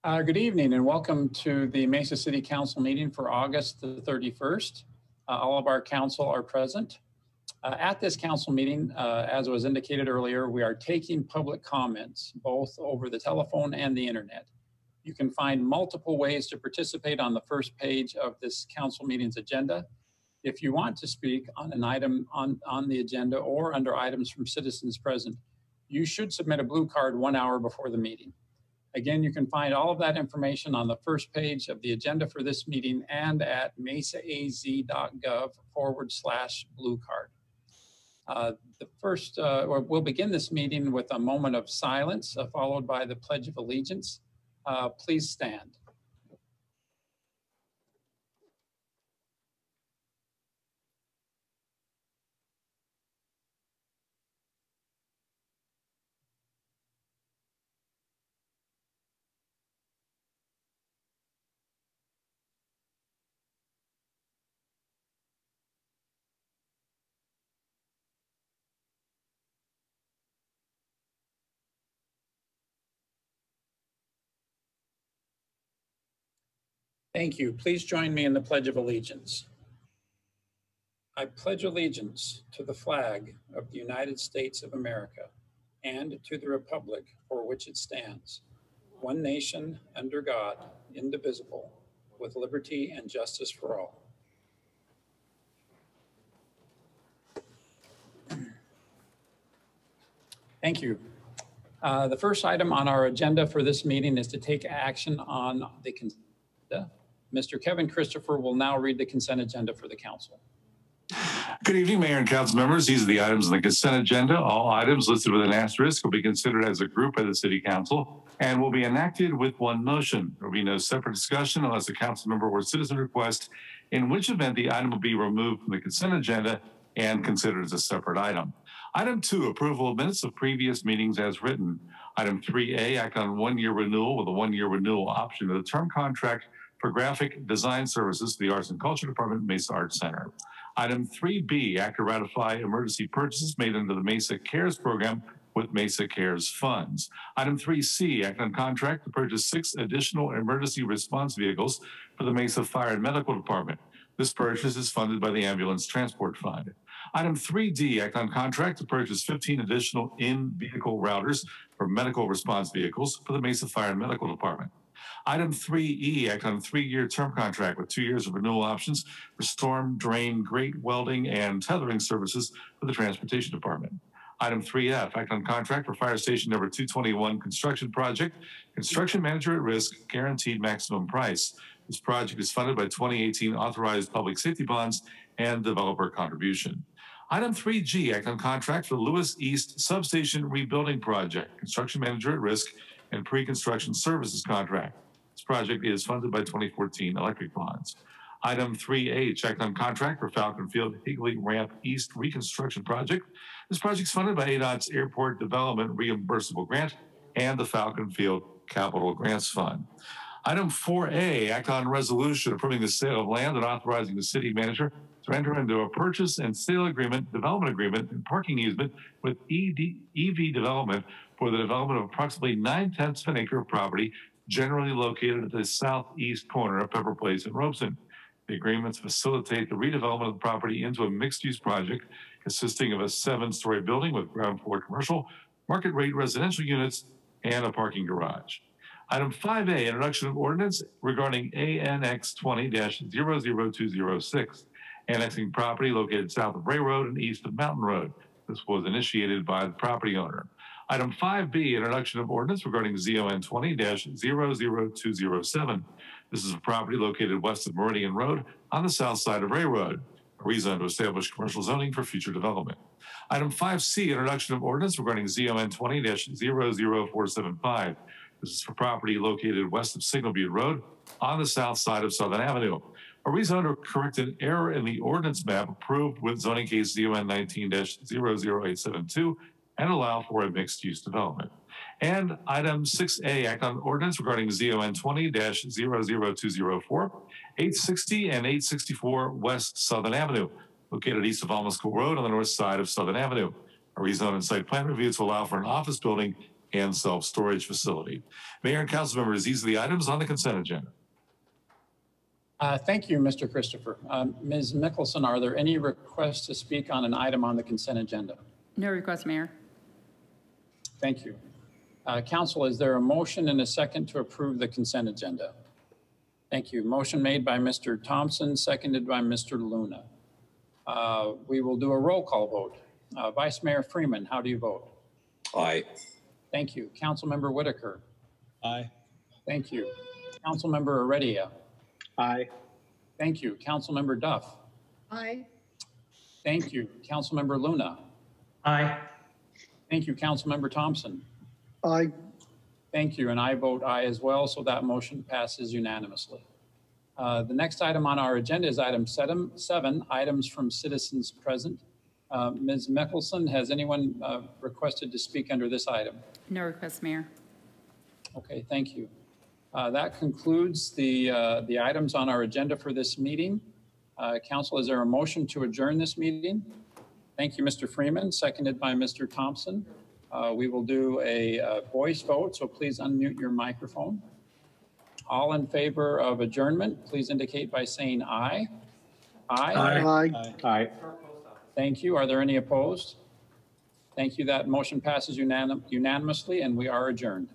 Good evening and welcome to the Mesa City Council meeting for August the 31st. All of our council are present. At this council meeting, as was indicated earlier, we are taking public comments both over the telephone and the internet. You can find multiple ways to participate on the first page of this council meeting's agenda. If you want to speak on an item on the agenda or under items from citizens present, you should submit a blue card 1 hour before the meeting. Again, you can find all of that information on the first page of the agenda for this meeting and at mesaaz.gov/blue card. We'll begin this meeting with a moment of silence followed by the Pledge of Allegiance. Please stand. Thank you. Please join me in the Pledge of Allegiance. I pledge allegiance to the flag of the United States of America and to the republic for which it stands, one nation under God, indivisible, with liberty and justice for all. Thank you. The first item on our agenda for this meeting is to take action on the consent agenda. Mr. Kevin Christopher will now read the consent agenda for the council. Good evening, Mayor and council members. These are the items on the consent agenda. All items listed with an asterisk will be considered as a group by the City Council and will be enacted with one motion. There will be no separate discussion unless a council member or citizen requests, in which event the item will be removed from the consent agenda and considered as a separate item. Item 2, approval of minutes of previous meetings as written. Item 3A, act on 1-year renewal with a 1-year renewal option of the term contract for graphic design services to the Arts and Culture Department, Mesa Arts Center. Item 3B, act to ratify emergency purchases made under the Mesa Cares program with Mesa Cares funds. Item 3C, act on contract to purchase 6 additional emergency response vehicles for the Mesa Fire and Medical Department. This purchase is funded by the Ambulance Transport Fund. Item 3D, act on contract to purchase 15 additional in-vehicle routers for medical response vehicles for the Mesa Fire and Medical Department. Item 3E, act on a 3-year term contract with 2 years of renewal options for storm, drain, grate welding, and tethering services for the Transportation Department. Item 3F, act on contract for Fire Station number 221 construction project, construction manager at risk, guaranteed maximum price. This project is funded by 2018 authorized public safety bonds and developer contribution. Item 3G, act on contract for the Lewis East Substation Rebuilding Project, construction manager at risk, and pre-construction services contract. This project is funded by 2014 electric bonds. Item 3H, act on contract for Falcon Field Higley Ramp East Reconstruction Project. This project is funded by ADOT's Airport Development Reimbursable Grant and the Falcon Field Capital Grants Fund. Item 4A, act on resolution approving the sale of land and authorizing the city manager to enter into a purchase and sale agreement, development agreement, and parking easement with EV Development for the development of approximately 9/10 of an acre of property generally located at the southeast corner of Pepper Place in Robeson. The agreements facilitate the redevelopment of the property into a mixed-use project consisting of a 7-story building with ground floor commercial, market rate residential units, and a parking garage. Item 5A, introduction of ordinance regarding ANX 20-00206, annexing property located south of Ray Road and east of Mountain Road. This was initiated by the property owner. Item 5B, introduction of ordinance regarding ZON 20-00207. This is a property located west of Meridian Road on the south side of Ray Road, a rezone to establish commercial zoning for future development. Item 5C, introduction of ordinance regarding ZON 20-00475. This is for property located west of Signal Butte Road on the south side of Southern Avenue. A rezone to correct an error in the ordinance map approved with zoning case ZON 19-00872 and allow for a mixed-use development. And item 6A, act on ordinance regarding ZON 20-00204, 860 and 864 West Southern Avenue, located east of Alma School Road on the north side of Southern Avenue. A rezone and site plan review to allow for an office building and self-storage facility. Mayor and council members, these are the items on the consent agenda. Thank you, Mr. Christopher. Ms. Mickelson, are there any requests to speak on an item on the consent agenda? No request, Mayor. Thank you. Council, is there a motion and a second to approve the consent agenda? Thank you. Motion made by Mr. Thompson, seconded by Mr. Luna. We will do a roll call vote. Vice Mayor Freeman, how do you vote? Aye. Thank you. Councilmember Whitaker. Aye. Thank you. Councilmember Heredia. Aye. Thank you. Councilmember Duff. Aye. Thank you. Councilmember Luna. Aye. Thank you. Councilmember Thompson. Aye. Thank you. And I vote aye as well, so that motion passes unanimously. The next item on our agenda is item 7, items from citizens present. Ms. Mickelson, has anyone requested to speak under this item? No request, Mayor. Okay, thank you. That concludes the items on our agenda for this meeting. Council, is there a motion to adjourn this meeting? Thank you, Mr. Freeman, seconded by Mr. Thompson. We will do a voice vote, so please unmute your microphone. All in favor of adjournment, please indicate by saying aye. Aye. Aye. Aye. Thank you. Are there any opposed? Thank you. That motion passes unanimously, and we are adjourned.